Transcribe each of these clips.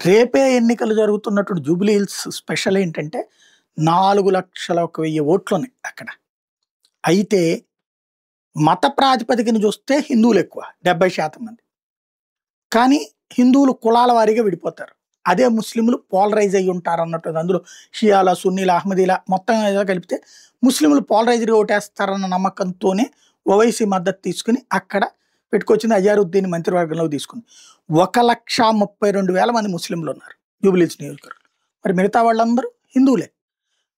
రేపే ఎన్నికలు జరుగుతున్నటువంటి జూబ్లీ హిల్స్ స్పెషల్ ఏంటంటే 4,01,000 ఓట్లున్నాయి అక్కడ. అయితే మత ప్రాతిపదికన చూస్తే హిందువులు ఎక్కువ 70% మంది. కానీ హిందువులు కులాల వారీగా విడిపోతారు. అదే ముస్లింలు పోలరైజ్ అయ్యి ఉంటారు అన్నట్టు. అందులో షియాల, సున్నీల, అహ్మదీల మొత్తం ఏదో కలిపితే ముస్లింలు పోలరైజ్డ్గా ఓటేస్తారన్న నమ్మకంతోనే ఓవైసీ మద్దతు తీసుకుని అక్కడ పెట్టుకొచ్చింది. అజారుద్దీన్ మంత్రివర్గంలోకి తీసుకుంది. 1,32,000 మంది ముస్లింలు ఉన్నారు జూబ్లీ హిల్స్ నియోజకవర్గం. మరి మిగతా వాళ్ళందరూ హిందువులే.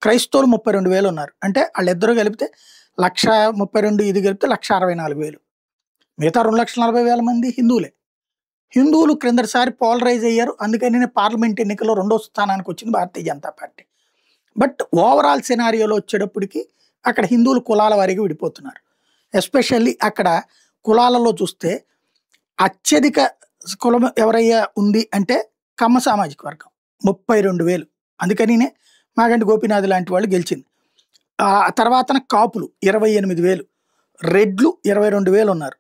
క్రైస్తవులు 32,000 ఉన్నారు. అంటే వాళ్ళిద్దరూ కలిపితే 1,32,000 ఇది కలిపితే 1,64,000. మిగతా 2,40,000 మంది హిందువులే. హిందువులు క్రిందటిసారి పోలరైజ్ అయ్యారు. అందుకని పార్లమెంట్ ఎన్నికల్లో 2వ స్థానానికి వచ్చింది Bharatiya Janata party. But overall సినారియోలో వచ్చేటప్పటికి అక్కడ హిందువులు కులాల వారీగా విడిపోతున్నారు. ఎస్పెషల్లీ అక్కడ కులాలలో చూస్తే అత్యధిక కులం ఎవరయ్యా ఉంది అంటే కమ్మ సామాజిక వర్గం 32,000. అందుకనినే మాగంటి గోపీనాథ్ లాంటి వాళ్ళు గెలిచింది. ఆ తర్వాత కాపులు 28,000, రెడ్లు 22,000 ఉన్నారు.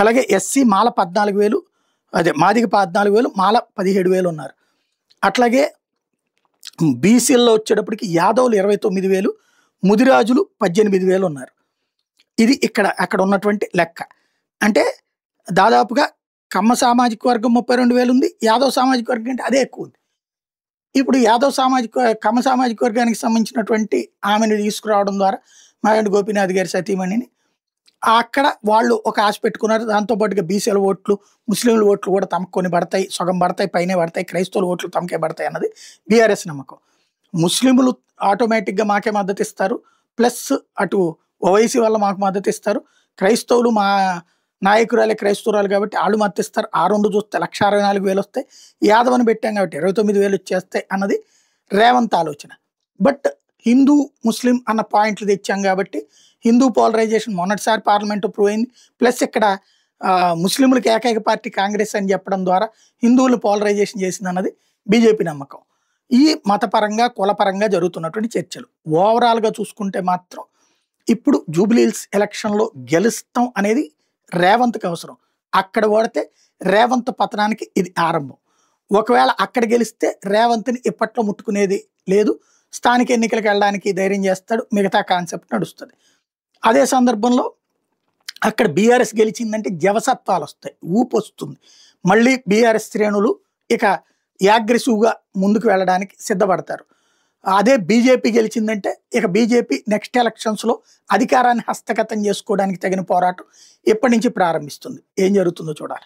అలాగే ఎస్సీ మాల 14,000, అదే మాదిగ 14,000, మాల 17,000 ఉన్నారు. అట్లాగే బీసీల్లో వచ్చేటప్పటికి యాదవులు 29,000, ముదిరాజులు 18,000 ఉన్నారు. ఇది అక్కడ ఉన్నటువంటి లెక్క. అంటే దాదాపుగా కమ్మ సామాజిక వర్గం 32,000 ఉంది. యాదవ్ సామాజిక వర్గం అంటే అదే ఎక్కువ ఉంది. ఇప్పుడు కమ్మ సామాజిక వర్గానికి సంబంధించినటువంటి ఆమెను తీసుకురావడం ద్వారా మాగంటి గోపీనాథ్ గారి సతీమణిని అక్కడ వాళ్ళు ఒక ఆశ పెట్టుకున్నారు. దాంతోపాటుగా బీసీల ఓట్లు, ముస్లింల ఓట్లు కూడా తమకు కొన్ని పడతాయి, సగం పడతాయి, పైనే పడతాయి, క్రైస్తవుల ఓట్లు తమకే పడతాయి అన్నది బీఆర్ఎస్ నమ్మకం. ముస్లింలు ఆటోమేటిక్గా మాకే మద్దతు ఇస్తారు, ప్లస్ అటు ఓవైసీ వల్ల మాకు మద్దతు ఇస్తారు, క్రైస్తవులు మా నాయకురాలే క్రైస్తవురాలు కాబట్టి వాళ్ళు మద్దతు ఇస్తారు. ఆ రెండు చూస్తే 1,64,000 వస్తాయి. యాదవని పెట్టాం కాబట్టి 29,000 వచ్చేస్తాయి అన్నది రేవంత్ ఆలోచన. బట్ హిందూ ముస్లిం అన్న పాయింట్లు తెచ్చాం కాబట్టి హిందూ పోలరైజేషన్ మొన్నటిసారి పార్లమెంట్ ప్రూవ్ అయింది. ప్లస్ ఇక్కడ ముస్లింలకు ఏకైక పార్టీ కాంగ్రెస్ అని చెప్పడం ద్వారా హిందువులు పోలరైజేషన్ చేసింది అన్నది బీజేపీ నమ్మకం. ఈ మతపరంగా కులపరంగా జరుగుతున్నటువంటి చర్చలు ఓవరాల్గా చూసుకుంటే మాత్రం ఇప్పుడు జూబ్లీ హిల్స్ ఎలక్షన్లో గెలుస్తాం అనేది రేవంత్కి అవసరం. అక్కడ ఓడితే రేవంత్ పతనానికి ఇది ఆరంభం. ఒకవేళ అక్కడ గెలిస్తే రేవంత్ని ఇప్పట్లో ముట్టుకునేది లేదు. స్థానిక ఎన్నికలకు వెళ్ళడానికి ధైర్యం చేస్తాడు. మిగతా కాన్సెప్ట్ నడుస్తుంది. అదే సందర్భంలో అక్కడ బీఆర్ఎస్ గెలిచిందంటే జవసత్వాలు వస్తాయి, ఊపు వస్తుంది. మళ్ళీ బీఆర్ఎస్ శ్రేణులు ఇక యాగ్రెసివ్గా ముందుకు వెళ్ళడానికి సిద్ధపడతారు. అదే బీజేపీ గెలిచిందంటే ఇక బీజేపీ నెక్స్ట్ ఎలక్షన్స్లో అధికారాన్ని హస్తగతం చేసుకోవడానికి తగిన పోరాటం ఎప్పటి నుంచి ప్రారంభిస్తుంది. ఏం జరుగుతుందో చూడాలి.